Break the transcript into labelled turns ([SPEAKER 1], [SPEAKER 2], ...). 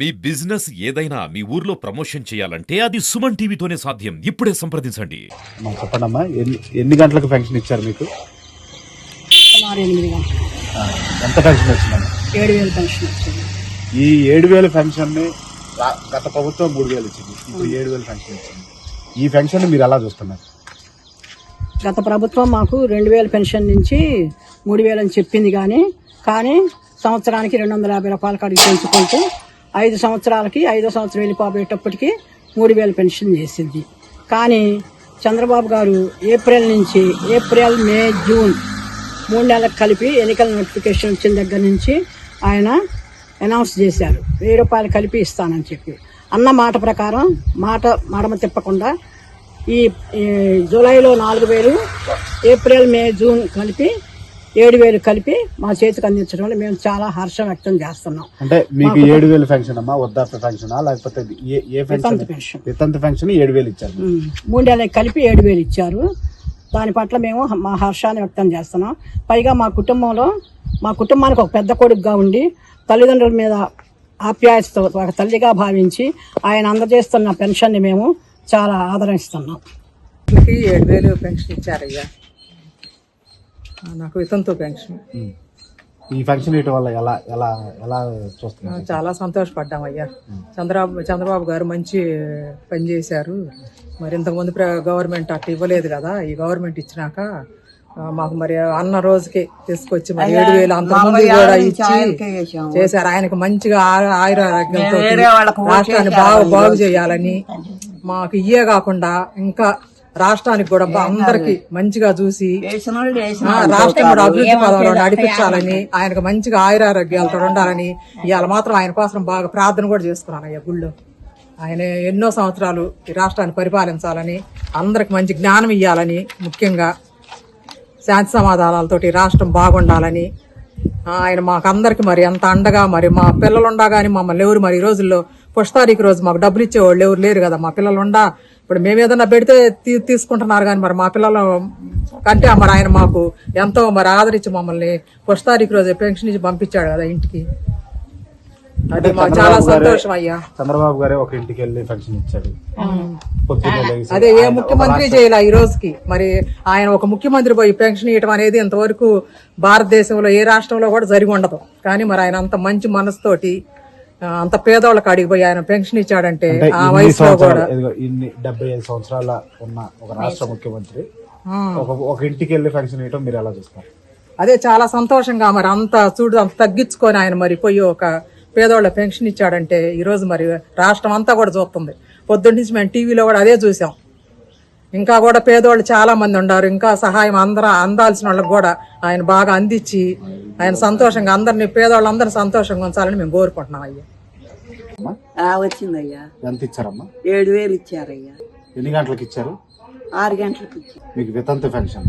[SPEAKER 1] మీ business ఏదైనా మీ ఊర్లో promotion చేయాలంటే అది సుమన్ టీవీతోనే సాధ్యం. ఇప్పుడే సంప్రదించండి.
[SPEAKER 2] చెప్పండమ్మా, ఎన్ని గంటలకు ఫంక్షన్ ఇచ్చారు మీకు?
[SPEAKER 3] సుమారు 8 గంటలు.
[SPEAKER 2] ఎంత ఫంక్షన్ వచ్చిందమ్మా?
[SPEAKER 3] 7,000 పెన్షన్ వచ్చింది.
[SPEAKER 2] ఈ 7,000 ఫంక్షన్ ని గత ప్రభుత్వం 3,000 ఇచ్చింది, ఇప్పుడు 7,000 ఫంక్షన్ ఇచ్చింది. ఈ ఫంక్షన్ మీరు ఎలా చూస్తున్నారు?
[SPEAKER 3] గత ప్రభుత్వం మాకు 2,000 పెన్షన్ నుంచి 3,000 అని చెప్పింది, కానీ సంవత్సరానికి 250 రూపాయల కాడికి పెంచుకుంటూ 5 సంవత్సరాలకి 5వ సంవత్సరం వెళ్ళిపోయేటప్పటికి 3,000 పెన్షన్ చేసింది. కానీ చంద్రబాబు గారు ఏప్రిల్ మే జూన్ 3 నెలలకు కలిపి ఎన్నికల నోటిఫికేషన్ వచ్చిన దగ్గర నుంచి ఆయన అనౌన్స్ చేశారు 1,000 రూపాయలు కలిపి ఇస్తానని చెప్పి. అన్న మాట ప్రకారం మడమ తిప్పకుండా ఈ జూలైలో 4,000, ఏప్రిల్ మే జూన్ కలిపి 7,000 కలిపి మా చేతికి అందించడం వల్ల మేము చాలా హర్షం వ్యక్తం చేస్తున్నాం.
[SPEAKER 2] అంటే మీకు 7,000 ఫంక్షన్ అమ్మా, వృద్ధాప్య ఫంక్షనా లేకపోతే పెన్షన్? వితంతు ఫంక్షన్ 7,000 ఇచ్చారు.
[SPEAKER 3] 3 నెలలకు కలిపి 7,000 ఇచ్చారు. దాని పట్ల మేము మా హర్షాన్ని వ్యక్తం చేస్తున్నాం. పైగా మా కుటుంబానికి ఒక పెద్ద కొడుకుగా ఉండి తల్లిదండ్రుల మీద ఆప్యాయతతో ఒక తల్లిగా భావించి ఆయన అందజేస్తున్న పెన్షన్ని మేము చాలా ఆదరిస్తున్నాం.
[SPEAKER 4] 7,000 పెన్షన్ ఇచ్చారయ్యా. నాకు వితంతు పెన్షన్.
[SPEAKER 2] ఈ ఫంక్షన్ ఇవ్వడం వల్ల ఎలా ఎలా ఎలా చూస్తున్నారు?
[SPEAKER 4] చాలా సంతోషపడ్డామయ్యా. చంద్రబాబు గారు మంచి పని చేశారు. మరి ఇంతకుముందు గవర్నమెంట్ అట్లా ఇవ్వలేదు కదా, ఈ గవర్నమెంట్ ఇచ్చినాక మాకు మరి అన్న రోజుకి తీసుకొచ్చి మరి 7,000 అంతకుముందు కూడా ఇచ్చి చేశారు. ఆయనకు మంచిగా ఆయురారోగ్యంతో రాష్ట్రాన్ని బాగు చేయాలని, మాకు ఇయ్యే కాకుండా ఇంకా రాష్ట్రానికి కూడా అందరికి మంచిగా చూసి రాష్ట్రం కూడా అభివృద్ధి పదంలో నడిపించాలని, ఆయనకు మంచిగా ఆయురారోగ్యాలతో ఉండాలని ఇవాళ మాత్రం ఆయన కోసం బాగా ప్రార్థన కూడా చేసుకున్నాను అయ్యా గుళ్ళో. ఆయన ఎన్నో సంవత్సరాలు ఈ రాష్ట్రాన్ని పరిపాలించాలని, అందరికి మంచి జ్ఞానం ఇవ్వాలని, ముఖ్యంగా శాంతి సమాధానాలతోటి రాష్ట్రం బాగుండాలని ఆయన మాకందరికి మరి ఎంత అండగా, మరి మా పిల్లలు ఉండగాని మమ్మల్ని ఎవరు మరి ఈ రోజుల్లో ఫస్ట్ తారీఖు రోజు మాకు డబ్బులు ఇచ్చేవాళ్ళు ఎవరు లేరు కదా. మా పిల్లలు ఇప్పుడు మేము ఏదన్నా పెడితే తీసుకుంటున్నారు, కానీ మరి మా పిల్లలు కంటే మరి ఆయన మాకు ఎంతో మరి ఆదరించి మమ్మల్ని ఫస్ట్ తారీఖు రోజు పెన్షన్ ఇచ్చి పంపించాడు కదా ఇంటికి. అది మాకు చాలా సంతోషం అయ్యా.
[SPEAKER 2] చంద్రబాబు గారే ఒక ఇంటికి వెళ్ళి ఫంక్షన్ ఇచ్చాడు.
[SPEAKER 4] అదే ఏ ముఖ్యమంత్రి చేయాల ఈ రోజుకి. మరి ఆయన ఒక ముఖ్యమంత్రి పోయి పెన్షన్ ఇవ్వడం అనేది ఇంతవరకు భారతదేశంలో ఏ రాష్ట్రంలో కూడా జరిగి ఉండదు. కానీ మరి ఆయన అంత మంచి మనసుతోటి అంత పేదవాళ్ళకి అడిగిపోయి ఆయన పెన్షన్ ఇచ్చాడంటే ఆ వయసులో కూడా
[SPEAKER 2] 75 సంవత్సరాల ఉన్న ఒక రాష్ట్ర ముఖ్యమంత్రి ఒక ఇంటికి వెళ్ళి ఫంక్షన్ ఇవ్వడం మీరు ఎలా చూస్తారు?
[SPEAKER 4] అదే చాలా సంతోషంగా మరి అంత తగ్గించుకొని ఆయన మరి పోయి ఒక పేదవాళ్ళ పెన్షన్ ఇచ్చాడంటే ఈ రోజు మరి రాష్ట్రం అంతా కూడా చూస్తుంది. పొద్దున్న నుంచి మేము టీవీలో కూడా అదే చూసాం. ఇంకా కూడా పేదవాళ్ళు చాలా మంది ఉన్నారు, ఇంకా సహాయం అందాల్సిన వాళ్ళకి కూడా ఆయన బాగా అందించి ఆయన సంతోషంగా అందరినీ పేదవాళ్ళందరినీ సంతోషంగా ఉంచాలని మేము కోరుకుంటున్నాం అయ్యా.
[SPEAKER 5] వచ్చిందయ్యా.
[SPEAKER 2] ఎంత ఇచ్చారమ్మా?
[SPEAKER 5] 7,000 ఇచ్చారయ్యా.
[SPEAKER 2] ఎన్ని గంటలకు ఇచ్చారు?
[SPEAKER 5] 6 గంటలకు ఇచ్చారు.
[SPEAKER 2] మీకు వితంతు పెన్షన్